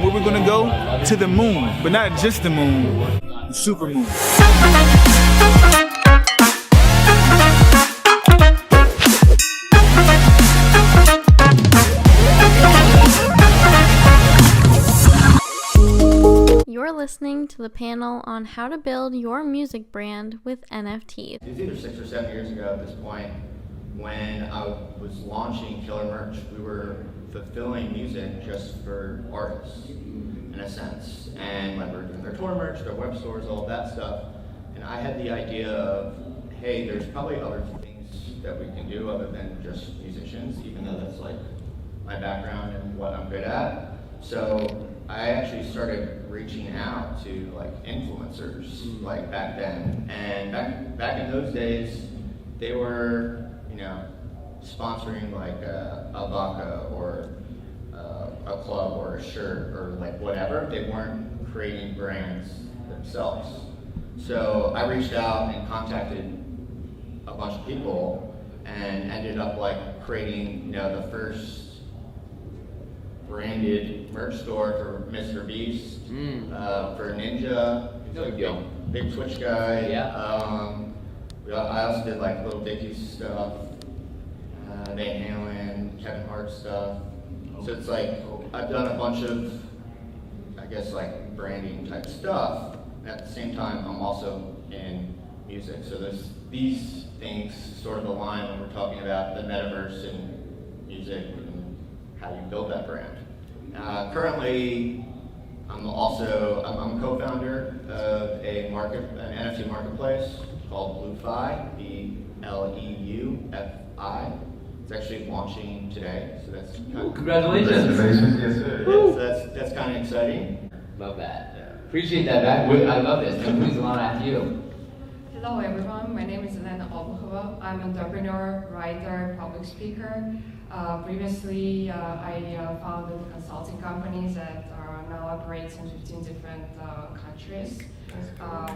Where we're gonna go? To the moon, but not just the moon, the supermoon. You're listening to the panel on how to build your music brand with NFTs. It was either 6 or 7 years ago at this point when I was launching Killer Merch. We were fulfilling music just for artists, in a sense. And like we were doing their tour merch, their web stores, all of that stuff. And I had the idea of, hey, there's probably other things that we can do other than just musicians, even though that's like my background and what I'm good at. So I actually started reaching out to like influencers like back then. And back in those days, they were, sponsoring like a vodka or a club or a shirt or like whatever. They weren't creating brands themselves. So I reached out and contacted a bunch of people and ended up like creating, the first branded merch store for Mr. Beast, for Ninja, big Twitch guy. Yeah. I also did like Little Dicky's stuff, Van Halen, Kevin Hart stuff. So it's like I've done a bunch of, I guess, like branding type stuff. And at the same time, I'm also in music. So there's these things sort of align when we're talking about the metaverse and music and how you build that brand. Currently, I'm a co-founder of an NFT marketplace called BlueFi, BLEUFI. It's actually launching today, so that's kind of congratulations. Yes, sir. So that's kind of exciting. Love that. Yeah. Appreciate that, Matt. I love this. Please, Alana, after you. Hello everyone, my name is Elena Olbachova. I'm an entrepreneur, writer, public speaker. Previously, I founded consulting companies that now operate in 15 different countries.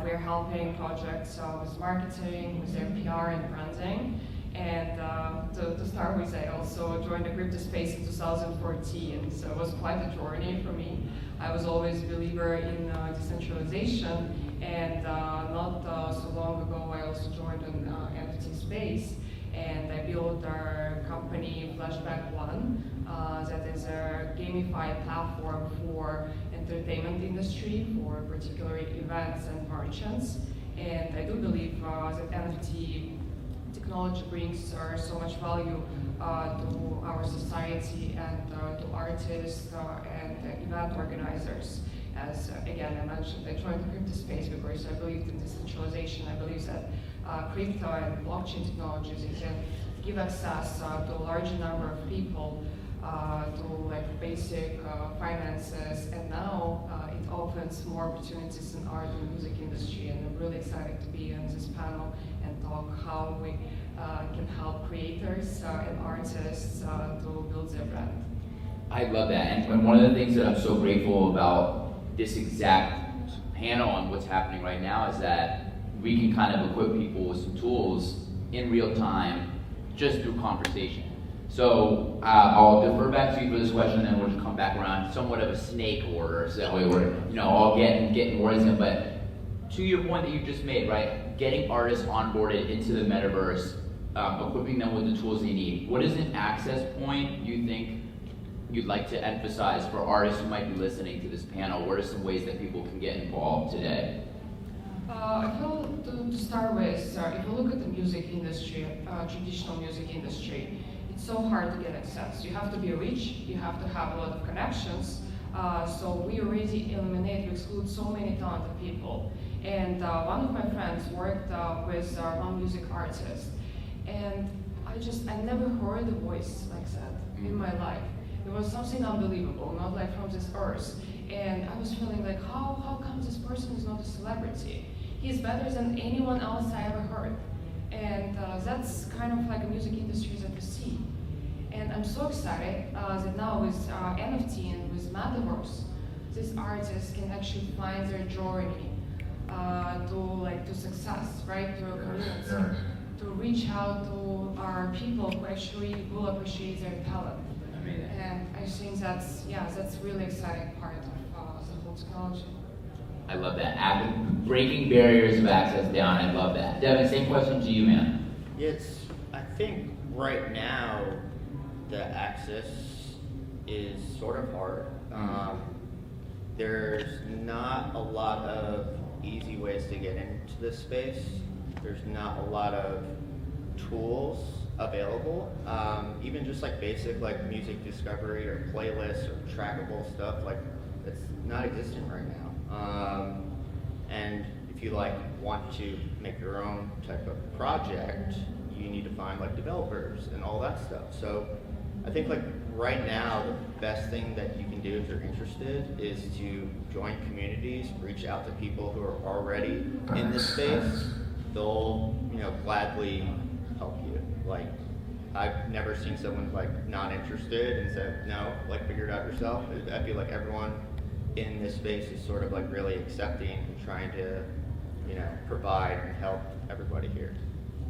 We're helping projects with marketing, with their PR and branding. And to start with, I also joined the crypto space in 2014, so it was quite a journey for me. I was always a believer in decentralization, and not so long ago I also joined an NFT space, and I built our company Flashback One, that is a gamified platform for entertainment industry, for particularly events and merchants. And I do believe that NFT technology brings so much value to our society and to artists and event organizers. As again I mentioned, I joined the crypto space because I believed in decentralization. I believe that crypto and blockchain technologies can give access to a large number of people to like basic finances, and now it opens more opportunities in art and music industry. And I'm really excited to be on this panel and talk how we can help creators and artists to build their brand. I love that, and one of the things that I'm so grateful about this exact panel and what's happening right now is that we can kind of equip people with some tools in real time just through conversation. So I'll defer back to you for this question, and then we'll just come back around somewhat of a snake order, so that way we're all getting more into it. But to your point that you just made, right, getting artists onboarded into the metaverse, equipping them with the tools they need. What is an access point you think you'd like to emphasize for artists who might be listening to this panel? What are some ways that people can get involved today? I feel to start with, if you look at the music industry, traditional music industry, it's so hard to get access. You have to be rich, you have to have a lot of connections. So we already we exclude so many talented people. And one of my friends worked with one music artist, and I never heard a voice like that in my life. It was something unbelievable, not like from this earth. And I was feeling like, how come this person is not a celebrity? He's better than anyone else I ever heard. And that's kind of like a music industry that we see. And I'm so excited that now with NFT and with metaverse, these artists can actually find their journey to success, right? To a community, to reach out to our people who actually will appreciate their talent. Amazing. And I think that's really exciting part of the whole technology. I love that. Breaking barriers of access down, I love that. Devin, same question to you, man. Yes, I think right now the access is sort of hard. There's not a lot of easy ways to get into this space. There's not a lot of tools available. Even just like basic like music discovery or playlists or trackable stuff, like it's not existent right now. And if you like want to make your own type of project, you need to find like developers and all that stuff. So I think like right now the best thing that you can do if you're interested is to join communities, reach out to people who are already in this space. They'll, gladly help you. Like, I've never seen someone like not interested and said no, like figure it out yourself. I feel like everyone in this space is sort of like really accepting and trying to, provide and help everybody here.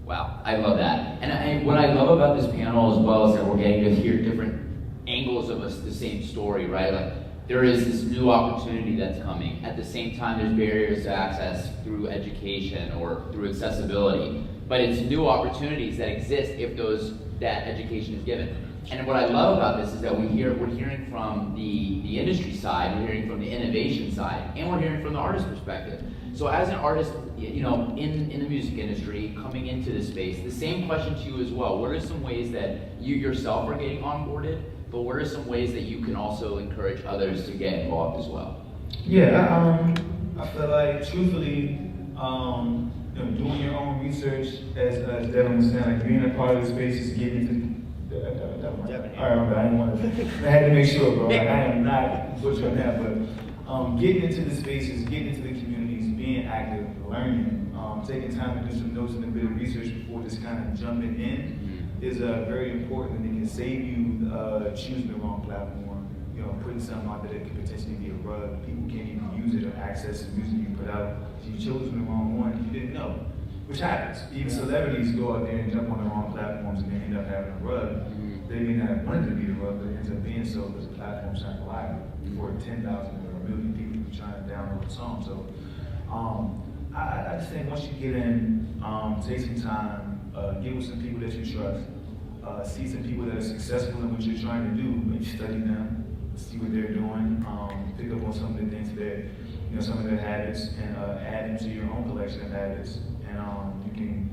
Wow, I love that. And what I love about this panel as well is that we're getting to hear different angles of the same story, right? Like there is this new opportunity that's coming. At the same time, there's barriers to access through education or through accessibility. But it's new opportunities that exist if that education is given. And what I love about this is that we're hearing from the industry side, we're hearing from the innovation side, and we're hearing from the artist perspective. So as an artist, in the music industry, coming into this space, the same question to you as well. What are some ways that you yourself are getting onboarded, but what are some ways that you can also encourage others to get involved as well? Yeah, I feel like truthfully, doing your own research, as Devin was saying, like being a part of the space is getting into I had to make sure, bro. Like, I am not butchering that, but getting into the spaces, getting into the communities, being active, learning, taking time to do some notes and a bit of research before just kind of jumping in is very important, and it can save you choosing the wrong platform. Putting something out there that could potentially be a rug. People can't even use it or access the music you put out. So you chose the wrong one, you didn't know. Which happens. Even celebrities go out there and jump on the wrong platforms and then end up having a rug. They may not have wanted to be the rug, but it ends up being so because the platform's not reliable for 10,000 or a million people trying to download a song. So I just think once you get in, take some time, get with some people that you trust, see some people that are successful in what you're trying to do, maybe study them, see what they're doing, pick up on some of the things that, some of their habits, and add them to your own collection of habits. And you can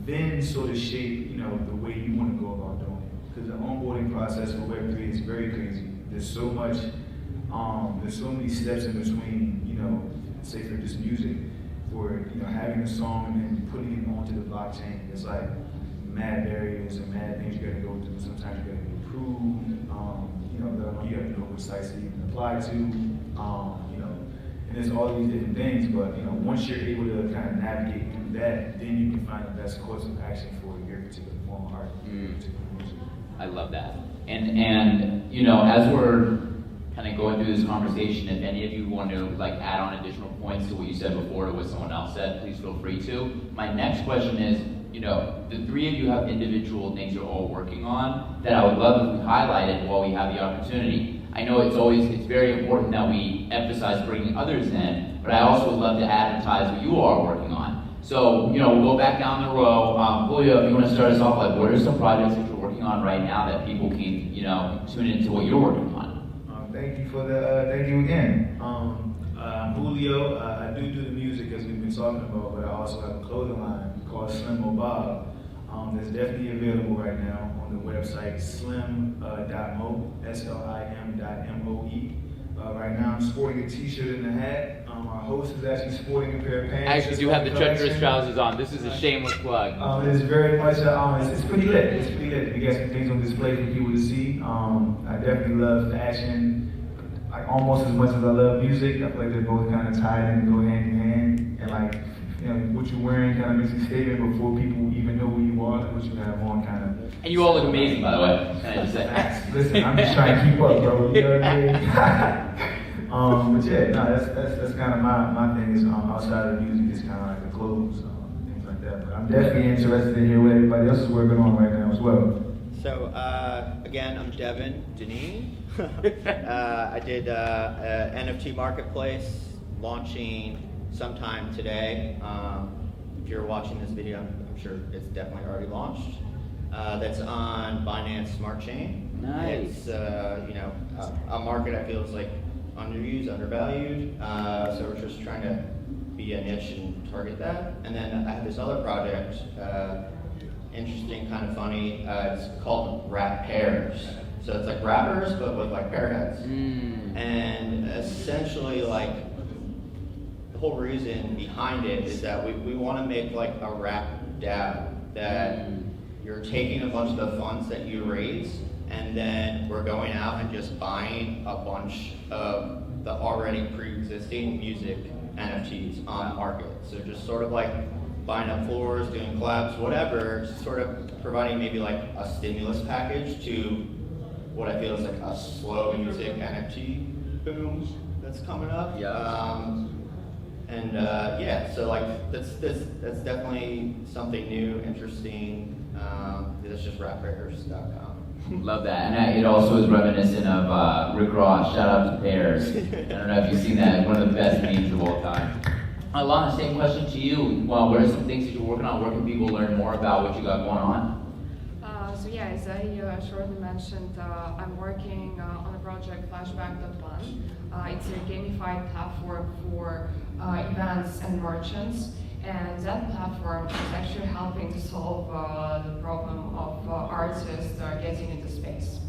then sort of shape, the way you want to go about doing it. Because the onboarding process for Web3 is very crazy. There's so much, there's so many steps in between, say for just music, for having a song and then putting it onto the blockchain. It's like mad barriers and mad things you got to go through. Sometimes you got to be approved. You have to know which sites to even apply to. And there's all these different things, but once you're able to kind of navigate through that, then you can find the best course of action for your particular form of art, your particular music. I love that. And as we're kind of going through this conversation, if any of you want to add on additional points to what you said before or what someone else said, please feel free to. My next question is, the three of you have individual things you're all working on that I would love if we highlighted while we have the opportunity. I know it's very important that we emphasize bringing others in, but I also would love to advertise what you all are working on. So, we'll go back down the row. Julio, if you want to start us off, what are some projects that you're working on right now that people can, tune into what you're working on? Thank you again. I'm Julio. I do the music as we've been talking about, but I also have a clothing line called Slim Bob. That's definitely available right now on the website slim.mo, SLIM.MOE. Right now I'm sporting a t-shirt and a hat. Our host is actually sporting a pair of pants. I actually do have the treacherous trousers on. This is a shameless plug. It's very much, it's pretty lit. It's pretty lit. We got some things on display for people to see. I definitely love fashion, almost as much as I love music. I feel like they're both kind of tied and go hand in hand. And what you're wearing kind of makes a statement before people even know who you are, what you have on kind of. And you all look amazing, by the way. Can I just say? Listen, I'm just trying to keep up, bro. You know what I mean? But yeah, that's kind of my thing is outside of music is kind of like the clothes, things like that. But I'm definitely interested to hear what everybody else is working on right now as well. So again, I'm Devin Deneen. I did NFT marketplace launching sometime today. If you're watching this video, I'm sure it's definitely already launched. That's on Binance Smart Chain. Nice. It's a market I feel is like underused, undervalued. So we're just trying to be a niche and target that. And then I have this other project. Interesting, kind of funny. It's called Rap Pairs. So it's like rappers, but with like pair heads. And essentially, like, the whole reason behind it is that we want to make like a rap DAO that you're taking a bunch of the funds that you raise, and then we're going out and just buying a bunch of the already pre-existing music NFTs on the market. So just sort of like buying up floors, doing collabs, whatever, sort of providing maybe like a stimulus package to what I feel is like a slow music NFT boom that's coming up. So like that's definitely something new, interesting. That's just rapbearers.com. Love that, and it also is reminiscent of Rick Ross. Shout out to Pairs. I don't know if you've seen that. One of the best memes of all time. Alana, same question to you. Well, what are some things that you're working on? Where can people learn more about what you got going on? As I shortly mentioned, I'm working on a project, Flashback.one. It's a gamified platform for events and merchants. And that platform is actually helping to solve the problem of artists getting into space.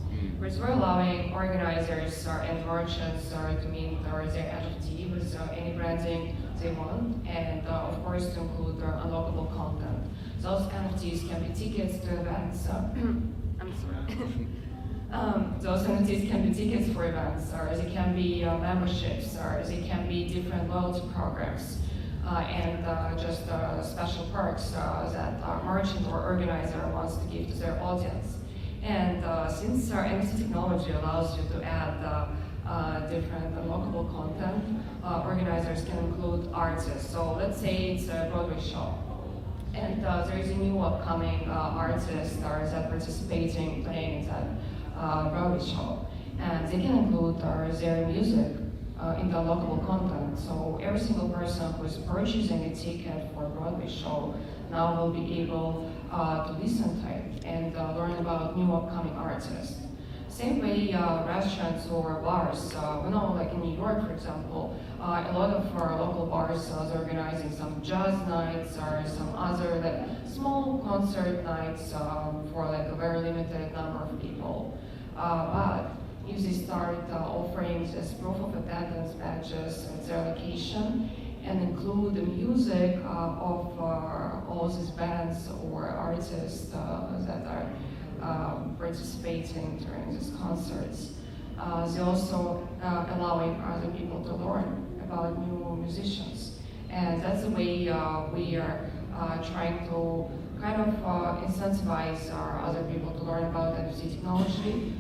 Because we're allowing organizers and merchants to mint their NFT with any branding they want, and of course to include unlockable content. Those NFTs can be tickets to events. I'm sorry. Those NFTs can be tickets for events, or they can be memberships, or they can be different loyalty programs. And just special perks that our merchant or organizer wants to give to their audience. And since our NFT technology allows you to add different unlockable content, organizers can include artists. So let's say it's a Broadway show, and there is a new upcoming artist that participating playing in that Broadway show, and they can include their music in the unlockable content. So every single person who is purchasing a ticket for a Broadway show now will be able to listen to it and learn about new upcoming artists. Same way, restaurants or bars. We know, like in New York, for example, a lot of our local bars are organizing some jazz nights or some other like small concert nights for like a very limited number of people. But if they start offering as proof of attendance badges at their location and include the music of all these bands or artists that are participating during these concerts. They also allowing other people to learn about new musicians. And that's the way we are trying to kind of incentivize our other people to learn about NFT technology.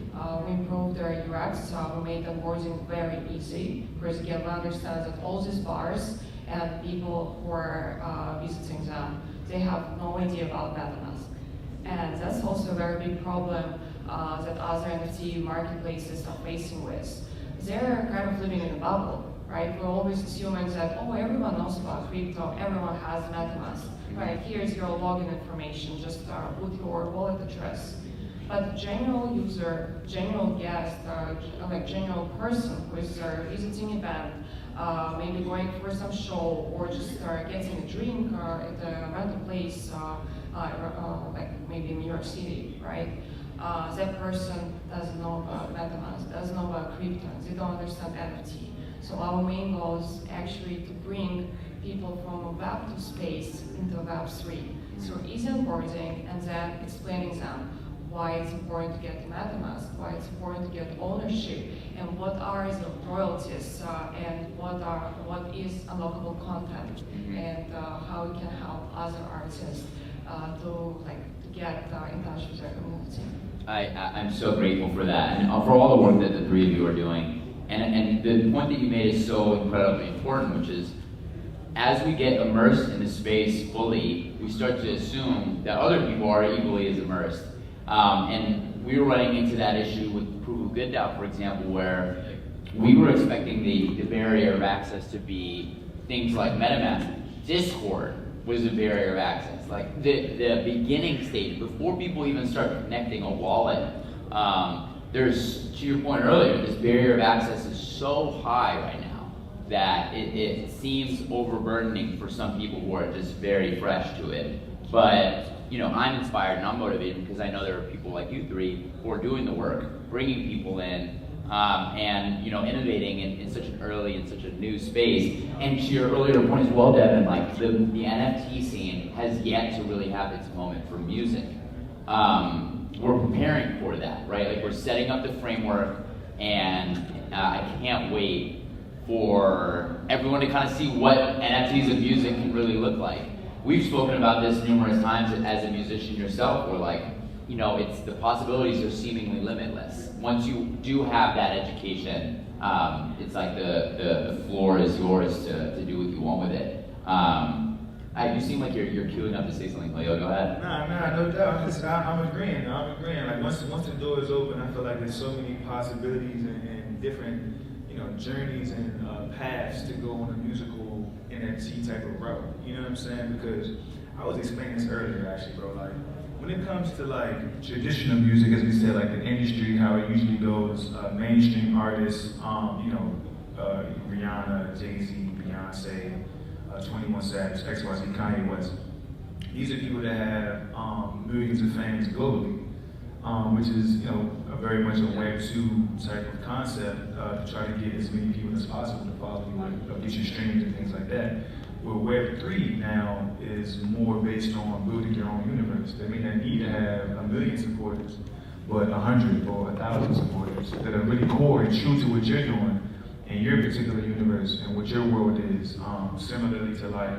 We improved their UX, we made onboarding very easy, because again, we understand that all these bars and people who are visiting them, they have no idea about MetaMask. And that's also a very big problem that other NFT marketplaces are facing with. They're kind of living in a bubble, right? We're always assuming that, oh, everyone knows about crypto, everyone has MetaMask, right? Here's your login information, just put your wallet address. But general user, general guest, like general person who is visiting event, maybe going for some show or just getting a drink at a random place, like maybe in New York City, right? That person doesn't know about MetaMask, doesn't know about crypto, they don't understand NFT. So our main goal is actually to bring people from Web 2 space into Web 3 through easy onboarding and then explaining them why it's important to get MetaMask, why it's important to get ownership, and what are the royalties, and what is unlockable content, and how it can help other artists to get in touch with their community. I'm so grateful for that, and for all the work that the three of you are doing. And the point that you made is so incredibly important, which is, as we get immersed in the space fully, we start to assume that other people are equally as immersed. And we were running into that issue with Proof of Good DAO, for example, where we were expecting the barrier of access to be things like MetaMask. Discord was a barrier of access. Like the beginning stage, before people even start connecting a wallet, there's, to your point earlier, this barrier of access is so high right now that it seems overburdening for some people who are just very fresh to it. But I'm inspired and I'm motivated because I know there are people like you three who are doing the work, bringing people in, and innovating in such an early and such a new space. And to your earlier point as well, Devin, like the NFT scene has yet to really have its moment for music. We're preparing for that, right? Like we're setting up the framework, and I can't wait for everyone to kind of see what NFTs of music can really look like. We've spoken about this numerous times as a musician yourself, where like, it's the possibilities are seemingly limitless. Once you do have that education, it's like the floor is yours to do what you want with it. You seem like you're queuing up to say something, Leo. Go ahead. Nah, no doubt. I'm agreeing. Like once the door is open, I feel like there's so many possibilities and different, journeys and paths to go on a musical NFT type of route. You know what I'm saying? Because I was explaining this earlier, actually, bro. Like when it comes to like traditional music, as we said, like the industry, how it usually goes, mainstream artists, Rihanna, Jay-Z, Beyonce, 21 Savage, XYZ, Kanye West. These are people that have millions of fans globally, which is a very much a Web 2 type of concept to try to get as many people as possible to follow you and get your streams and things like that. Where Web 3 now is more based on building your own universe. They may not need to have 1 million supporters, but 100 or 1,000 supporters that are really core and true to what you're doing in your particular universe and what your world is. Similarly to like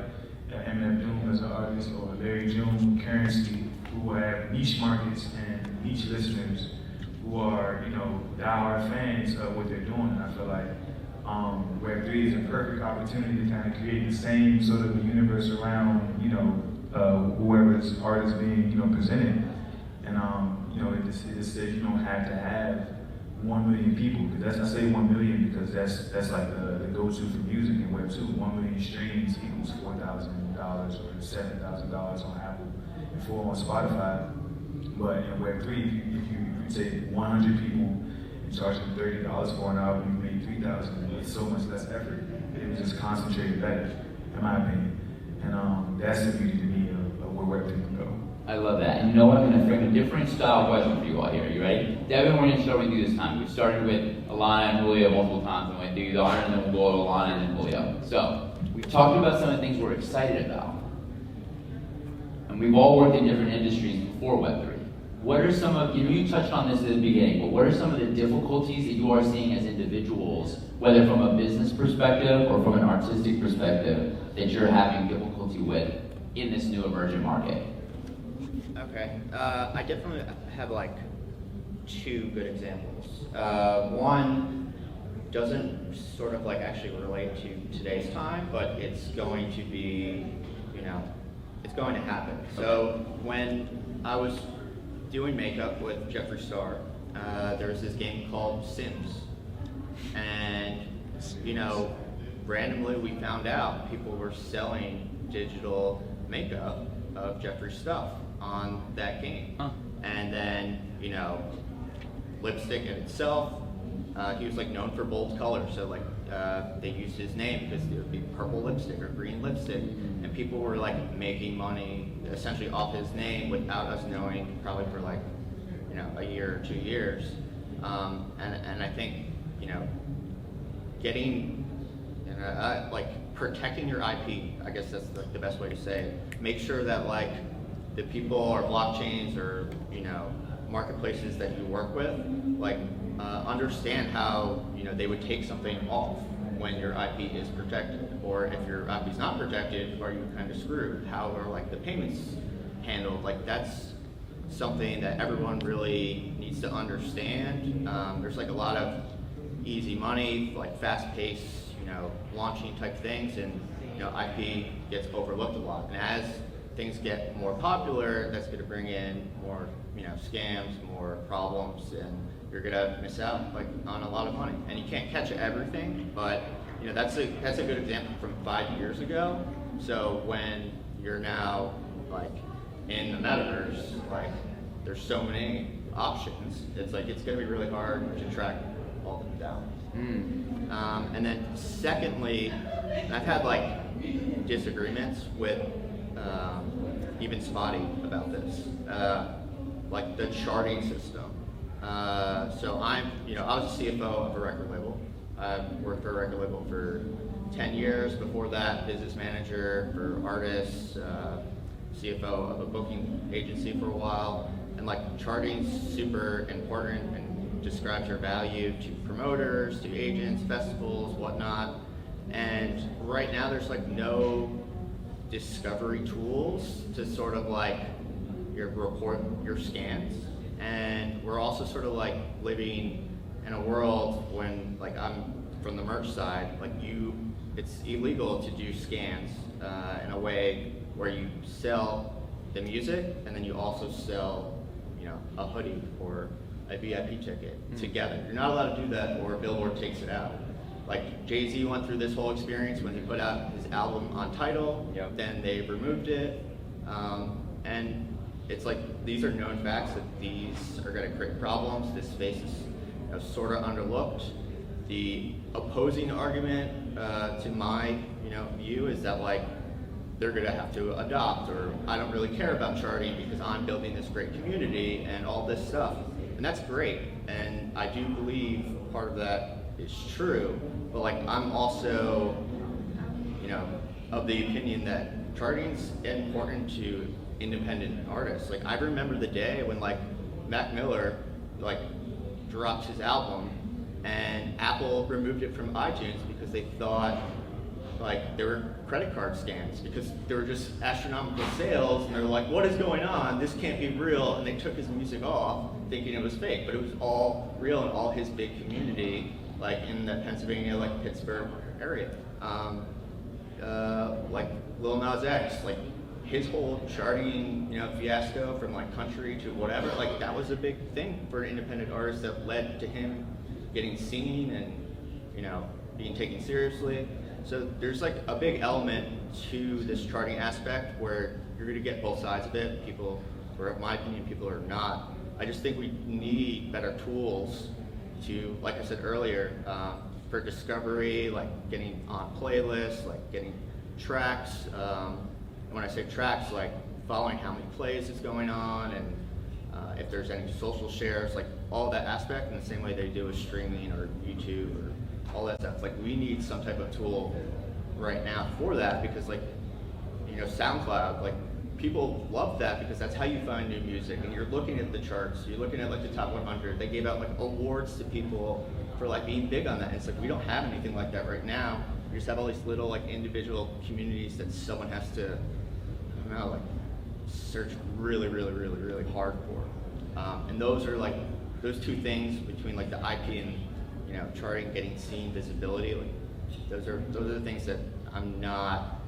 Eminem Doom as an artist or Larry June, Currency, who have niche markets and niche listeners who are, diehard fans of what they're doing. And I feel like Web3 is a perfect opportunity to kind of create the same sort of a universe around, whoever's art is being, presented. And, it just says you don't have to have 1 million people, because I say 1 million because that's like the go-to for music in Web 2. 1 million streams equals $4,000 or $7,000 on Apple and 4 on Spotify. But in Web 3, if you take 100 people and charge them $30 for an album, you made $3,000. It's so much less effort. It was just concentrated better, in my opinion. And that's the beauty to me of where Web 3 can go. I love that. And you know what? I'm going to frame a different style question for you all here. You ready? Devin, we're going to start with you this time. We've started with Alana and Julio multiple times. I'm going to do the honor, and then we'll go to Alana and then Julio. So, we've talked about some of the things we're excited about. And we've all worked in different industries before Web3. What are some of, you touched on this at the beginning, but what are some of the difficulties that you are seeing as individuals, whether from a business perspective or from an artistic perspective, that you're having difficulty with in this new emerging market? Okay, I definitely have like 2 good examples. One doesn't sort of like actually relate to today's time, but it's going to be, it's going to happen. So when I was doing makeup with Jeffree Star, there was this game called Sims. And, randomly we found out people were selling digital makeup of Jeffree's stuff on that game. Huh. And then, lipstick in itself, he was like known for bold colors, so like they used his name because it would be purple lipstick or green lipstick, and people were like making money essentially off his name without us knowing, probably for like a year or 2 years. And I think getting like protecting your IP, I guess that's like the best way to say it. Make sure that like the people or blockchains or marketplaces that you work with like understand how they would take something off when your IP is protected, or if your IP is not protected, are you kind of screwed? How are like the payments handled? Like that's something that everyone really needs to understand. There's like a lot of easy money, like fast-paced, launching type things, and IP gets overlooked a lot. And as things get more popular, that's going to bring in more, scams, more problems, and you're going to miss out like on a lot of money. And you can't catch everything, but that's a good example from 5 years ago. So when you're now like in the metaverse, like there's so many options. It's like it's going to be really hard to track all of them down. And then secondly, I've had like disagreements with even Spotty about this, like the charting system. So I was a CFO of a record label. I worked for a record label for 10 years. Before that, business manager for artists, CFO of a booking agency for a while. And like charting's super important and describes your value to promoters, to agents, festivals, whatnot. And right now there's like no discovery tools to sort of like report your scans. And we're also sort of like living in a world when like I'm from the merch side, like it's illegal to do scans in a way where you sell the music and then you also sell, a hoodie or a VIP ticket together. You're not allowed to do that or Billboard takes it out. Like Jay-Z went through this whole experience when he put out his album on Tidal, then they removed it. And it's like, these are known facts that these are gonna create problems. This space is sort of underlooked. The opposing argument to my view is that like they're gonna have to adopt, or I don't really care about charting because I'm building this great community and all this stuff. And that's great, and I do believe part of that is true, but like I'm also, of the opinion that charting's important to independent artists. Like I remember the day when like Mac Miller like dropped his album and Apple removed it from iTunes because they thought like there were credit card scams because there were just astronomical sales, and they're like, what is going on? This can't be real. And they took his music off thinking it was fake, but it was all real in all his big community, like in the Pennsylvania, like Pittsburgh area. Like Lil Nas X, like his whole charting, fiasco from like country to whatever, like that was a big thing for an independent artist that led to him getting seen and, being taken seriously. So there's like a big element to this charting aspect where you're gonna get both sides of it. People, or in my opinion, people are not. I just think we need better tools to, like I said earlier, for discovery, like getting on playlists, like getting tracks. And when I say tracks, like following how many plays is going on, and if there's any social shares, like all that aspect in the same way they do with streaming or YouTube or all that stuff. Like we need some type of tool right now for that, because like, SoundCloud, like people love that because that's how you find new music, and you're looking at the charts, you're looking at like the top 100. They gave out like awards to people for like being big on that. And it's like we don't have anything like that right now. We just have all these little like individual communities that someone has to, I don't know, like search really, really, really, really hard for. And those are like those two things between like the IP and charting, getting seen, visibility. Like those are the things that I'm not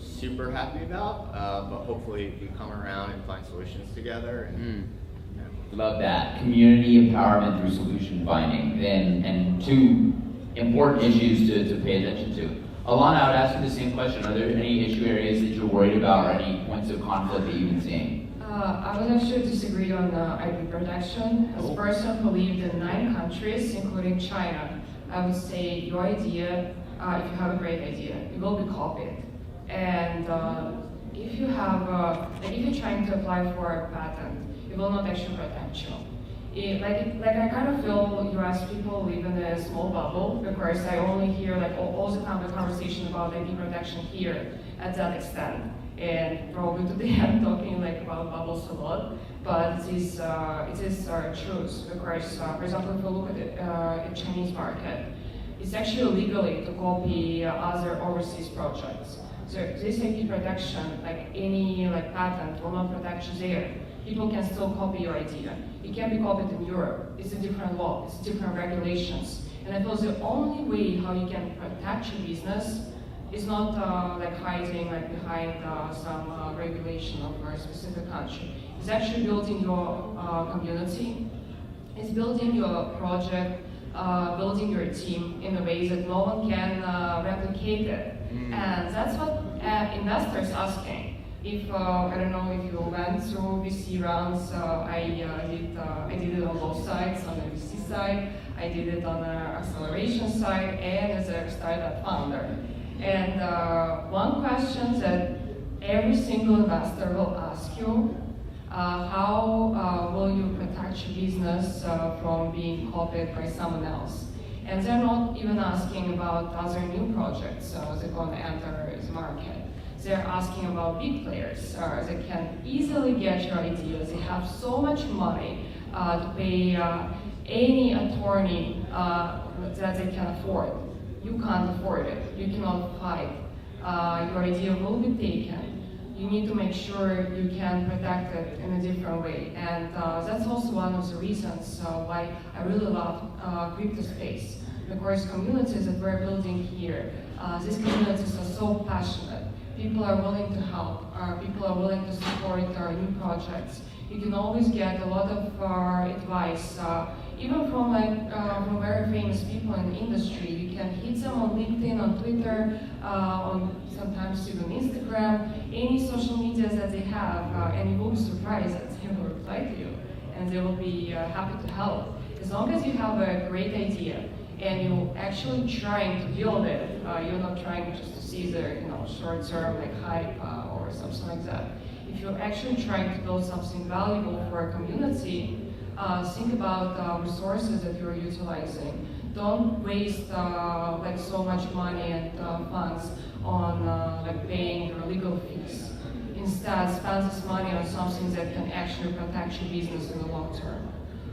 super happy about, but hopefully we come around and find solutions together. And, Love that. Community empowerment through solution finding. And two important issues to pay attention to. Alana, I would ask you the same question. Are there any issue areas that you're worried about or any points of conflict that you've been seeing? I would actually disagree on IP protection. As a person who lived in 9 countries, including China, I would say your idea, if you have a great idea, it will be copied. And if you have, if you're trying to apply for a patent, it will not actually protect you. Like I kind of feel US people live in a small bubble, because I only hear like all the time the conversation about IP protection here at that extent. And probably today I'm talking like about bubbles a lot, but it is truth. Because, for example, if you look at the Chinese market, it's actually illegally to copy other overseas projects. So this IP protection, like any like patent, will not protect you there. People can still copy your idea. It can be copied in Europe. It's a different law. It's different regulations. And I feel the only way how you can protect your business It's not like hiding like behind some regulation of a specific country. It's actually building your community. It's building your project, building your team in a way that no one can replicate it. And that's what investors asking. If I don't know if you went through VC rounds, I did it on both sides, on the VC side, I did it on the acceleration side, and as a startup founder. And one question that every single investor will ask you, how will you protect your business from being copied by someone else? And they're not even asking about other new projects that going to enter the market. They're asking about big players that can easily get your ideas. They have so much money to pay any attorney that they can afford. You can't afford it. You cannot fight. Your idea will be taken. You need to make sure you can protect it in a different way. And that's also one of the reasons why I really love crypto space. Because communities that we're building here, these communities are so passionate. People are willing to help. People are willing to support our new projects. You can always get a lot of advice, even from from very famous people in the industry. You can hit them on LinkedIn, on Twitter, on sometimes even Instagram, any social media that they have, and you will be surprised that they will reply to you, and they will be happy to help. As long as you have a great idea and you're actually trying to build it, you're not trying just to see the short-term like hype or something like that. If you're actually trying to build something valuable for a community, think about resources that you're utilizing. Don't waste like so much money and funds on like paying your legal fees. Instead, spend this money on something that can actually protect your business in the long term.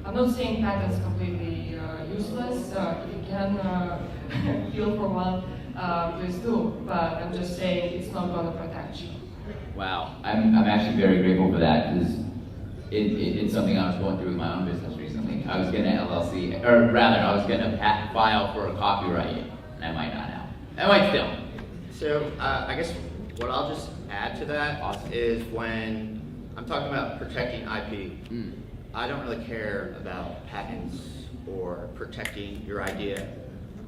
I'm not saying patents completely useless. If you can feel for one, please do. But I'm just saying it's not going to protect you. Wow, I'm actually very grateful for that, because it's something I was going through with my own business recently. I was getting an LLC, or rather, I was getting a patent file for a copyright, and I might not now. I might still. So I guess what I'll just add to that is when I'm talking about protecting IP, I don't really care about patents or protecting your idea.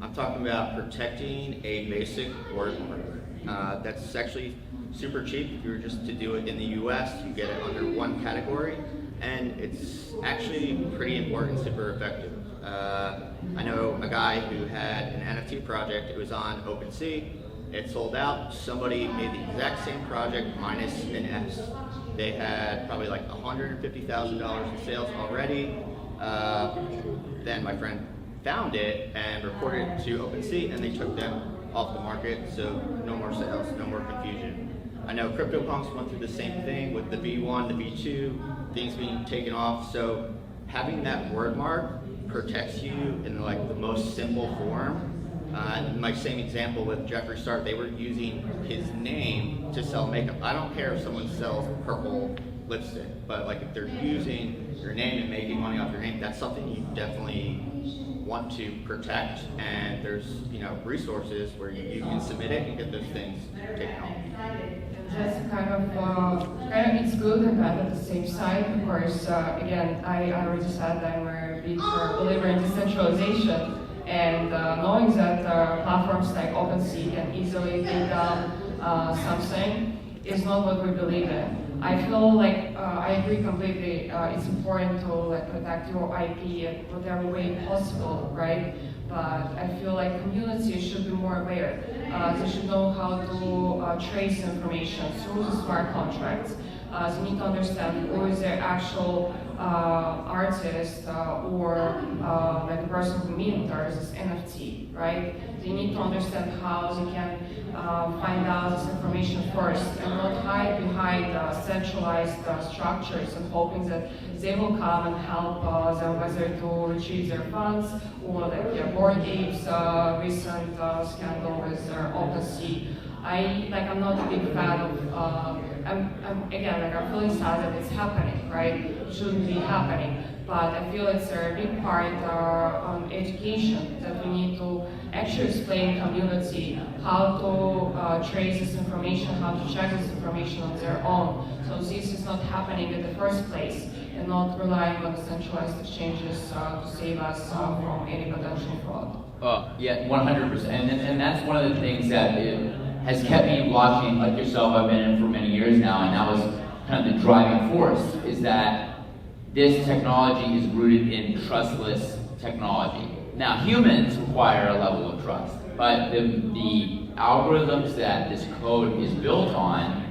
I'm talking about protecting a basic wordmark. That's actually super cheap. If you were just to do it in the US, you get it under one category, and it's actually pretty important, super effective. I know a guy who had an NFT project. It was on OpenSea. It sold out. Somebody made the exact same project minus an S. They had probably like $150,000 in sales already. Then my friend found it and reported it to OpenSea, and they took them off the market, so no more sales, no more confusion. I know CryptoPunks went through the same thing with the V1, the V2, things being taken off, so having that word mark protects you in like the most simple form. My same example with Jeffree Star, they were using his name to sell makeup. I don't care if someone sells purple lipstick, but like if they're using your name and making money off your name, that's something you definitely want to protect, and there's resources where you can submit it and get those things taken off. That's kind of it's good and bad at the same time. Of course, again, I already said I'm a big believer in decentralization, and knowing that platforms like OpenSea can easily take down something is not what we believe in. I feel like I agree completely. It's important to protect your IP in whatever way possible, right? But I feel like communities should be more aware. They should know how to trace information through the smart contracts. They need to understand who is their actual artist or like the person who minted this NFT, right? They need to understand how they can find out this information first and not hide behind centralized structures and hoping that they will come and help them whether to retrieve their funds or like Bored Apes recent scandal with their OpenSea see. I'm not a big fan of, I'm feeling sad that it's happening, right? It shouldn't be happening. But I feel it's a big part on education, that we need to actually explain community how to trace this information, how to check this information on their own. So this is not happening in the first place, and not relying on the centralized exchanges to save us from any potential fraud. Oh, yeah, 100%. And that's one of the things that has kept me in blockchain, like yourself. I've been in it for many years now, and that was kind of the driving force, is that this technology is rooted in trustless technology. Now, humans require a level of trust, but the algorithms that this code is built on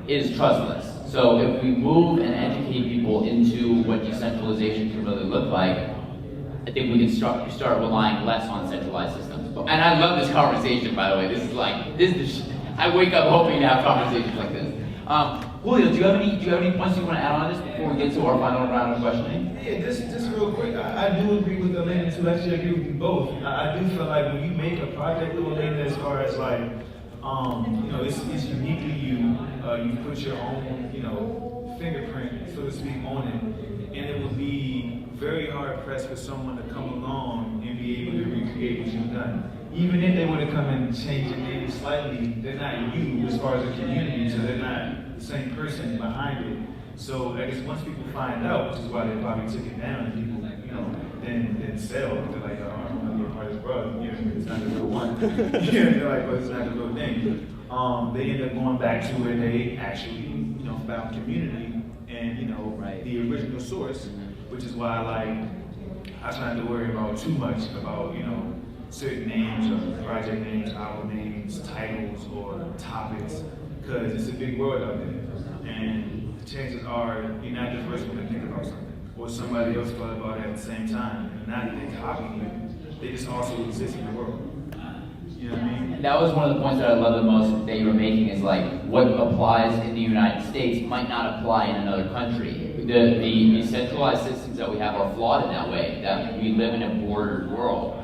is trustless. So if we move and educate people into what decentralization can really look like, I think we can start relying less on centralized systems. And I love this conversation, by the way. I wake up hoping to have conversations like this. Julio, do you have any points you want to add on this before we get to our final round of questioning? Yeah, just real quick, I do agree with Elena too. Actually, I agree with you both. I do feel like when you make a project, Elena, as far as like, it's uniquely you. You put your own, fingerprint, so to speak, on it, and it would be very hard pressed for someone to come along and be able to recreate what you've done. Even if they were to come and change it maybe slightly, they're not you as far as a community, so they're not the same person behind it. So I guess once people find out, which is why they probably took it down, and people, then sell. They're like, oh, I don't want to be a part of this product. It's not the real one. They're like, well, it's not the real thing. They end up going back to where they actually, found community and, right. The original source, which is why, I try not to worry about too much about, certain names or project names, album names, titles, or topics, because it's a big world out there. And chances are you're not the first one to think about something, or somebody else thought about it at the same time. And not that they copy you, they just also exist in the world. You know what I mean? That was one of the points that I love the most that you were making, is like what applies in the United States might not apply in another country. The centralized systems that we have are flawed in that way, that we live in a bordered world.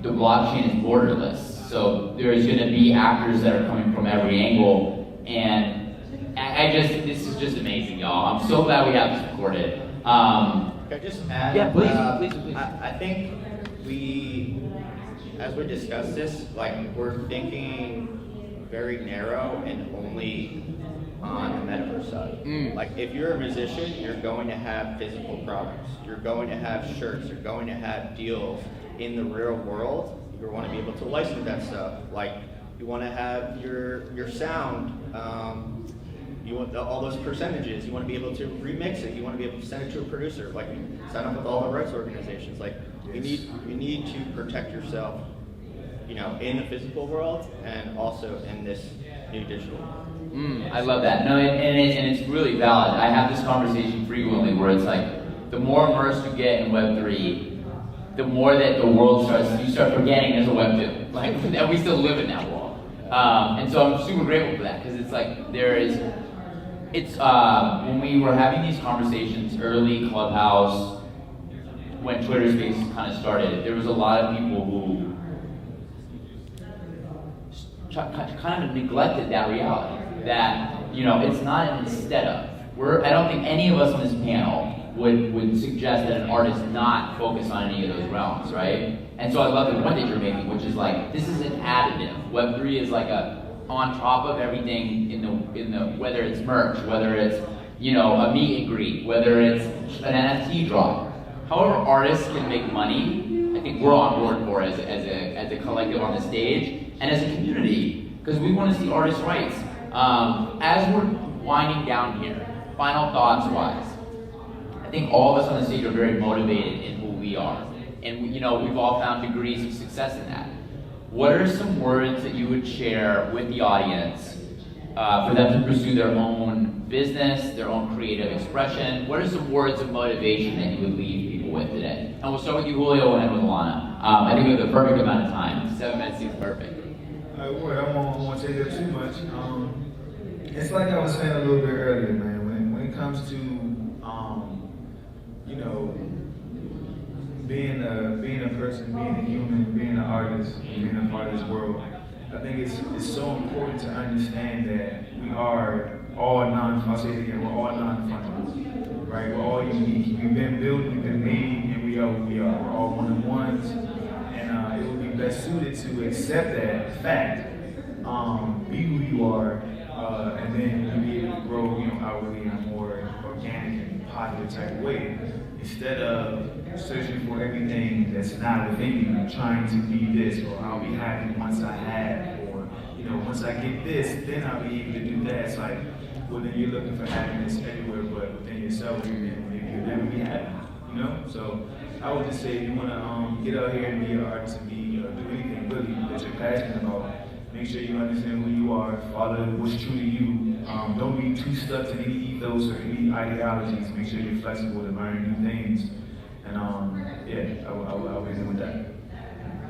The blockchain is borderless, so there's going to be actors that are coming from every angle, and this is just amazing, y'all. I'm so glad we have this recorded. Can I just add? Yeah, please. I think as we discuss this, we're thinking very narrow and only on the metaverse side. If you're a musician, you're going to have physical products. You're going to have shirts. You're going to have deals in the real world. You want to be able to license that stuff. You want to have your sound. You want all those percentages. You want to be able to remix it. You want to be able to send it to a producer. Sign up with all the rights organizations. You need to protect yourself, in the physical world and also in this new digital world. I love that. No, and it's really valid. I have this conversation frequently where it's like, the more immersed you get in Web3, the more that the world you start forgetting there's a Web2. That we still live in that world. And so I'm super grateful for that, because it's like when we were having these conversations early, Clubhouse, when Twitter Spaces kind of started, there was a lot of people who kind of neglected that reality, that it's not an instead of. I don't think any of us on this panel would suggest that an artist not focus on any of those realms, right? And so I love the point that you're making, which is this is an additive. Web3 is on top of everything in the whether it's merch, whether it's a meet and greet, whether it's an NFT drop. However artists can make money, I think we're on board for as a collective on the stage and as a community, because we want to see artists' rights. As we're winding down here, final thoughts wise, I think all of us on the stage are very motivated in who we are, and we've all found degrees of success in that. What are some words that you would share with the audience for them to pursue their own business, their own creative expression? What are some words of motivation that you would leave people with today? And we'll start with you, Julio, and with Alana. I think we have the perfect amount of time. 7 minutes seems perfect. I won't take up too much. It's like I was saying a little bit earlier, man. When it comes to being a person, being a human, being an artist, being a part of this world, I think it's so important to understand that we are all I'll say it again, we're all non-fungible, right? We're all unique. We've been built, we've been made, and we are who we are. We're all one-on-ones, and it would be best suited to accept that fact, be who you are, and then you'll be able to grow, outwardly in a more organic and positive type of way, instead of searching for everything that's not within you, trying to be this, or I'll be happy once I have, or once I get this, then I'll be able to do that. It's like, well, then you're looking for happiness everywhere but within yourself, maybe you'll never be happy, So I would just say, if you want to get out here and be an artist and do anything really that you're passionate about, make sure you understand who you are, follow what's true to you. Don't be too stuck to any ethos or any ideologies. Make sure you're flexible to learn new things. And I'll end with that.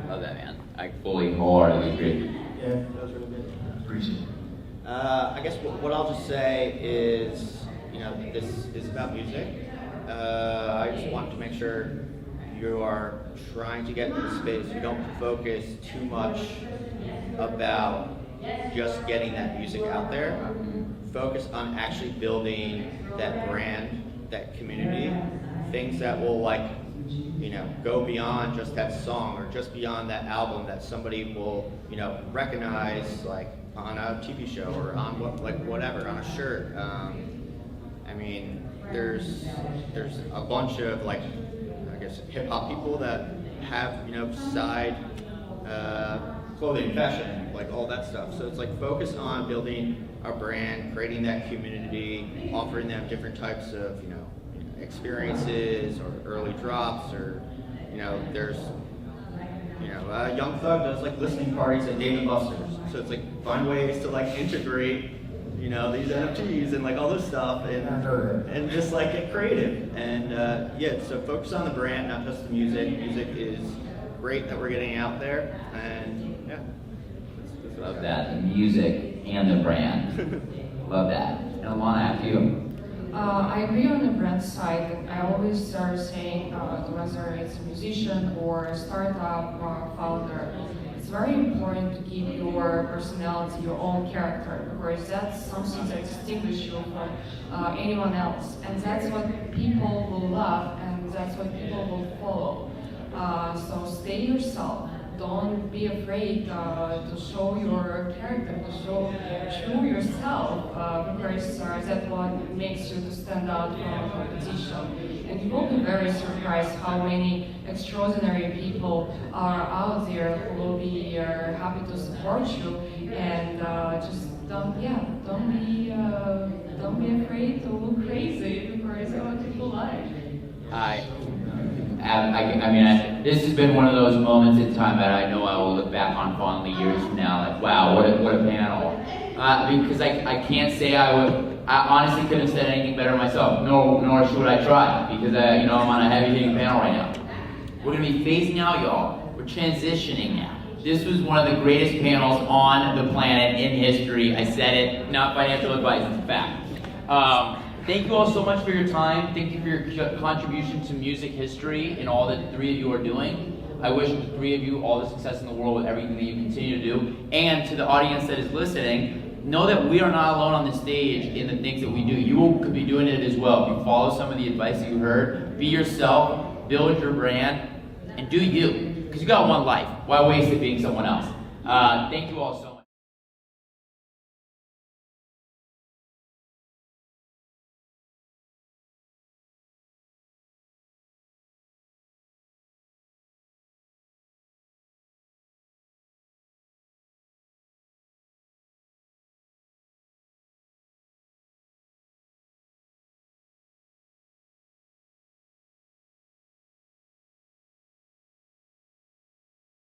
Love that, man. I fully wholeheartedly agree. Yeah, that was really good. Appreciate it. I guess what I'll just say is, this is about music. I just want to make sure you are trying to get into the space. You don't focus too much about just getting that music out there. Focus on actually building that brand, that community, things that will go beyond just that song or just beyond that album that somebody will, recognize on a TV show or on whatever, on a shirt. There's a bunch of hip hop people that have side clothing, fashion, all that stuff. So it's focus on building our brand, creating that community, offering them different types of experiences or early drops, or there's Young Thug does listening parties at Dave & Buster's. So it's find ways to integrate these NFTs and all this stuff, and just get creative. And so focus on the brand, not just the music. Music is great that we're getting out there, and that's Love that. The music and the brand. Love that. And Alana, after you. I agree on the brand side. And I always start saying, whether it's a musician or a startup founder, it's very important to keep your personality, your own character, because that's something that distinguishes you from anyone else. And that's what people will love, and that's what people will follow. So stay yourself. Don't be afraid to show your character, to show true yourself, because that's what makes you to stand out from competition. And you will be very surprised how many extraordinary people are out there who will be happy to support you. And just don't be afraid to look crazy, because that's what people like. This has been one of those moments in time that I know I will look back on fondly years from now, wow, what a panel. Because I can't say I honestly couldn't have said anything better myself, nor should I try, because I'm on a heavy-hitting panel right now. We're going to be phasing out, y'all. We're transitioning now. This was one of the greatest panels on the planet in history. I said it, not financial advice, it's a fact. Thank you all so much for your time. Thank you for your contribution to music history and all that the three of you are doing. I wish the three of you all the success in the world with everything that you continue to do. And to the audience that is listening, know that we are not alone on the stage in the things that we do. You could be doing it as well. If you follow some of the advice that you heard, be yourself, build your brand, and do you. Because you got one life. Why waste it being someone else? Thank you all so much.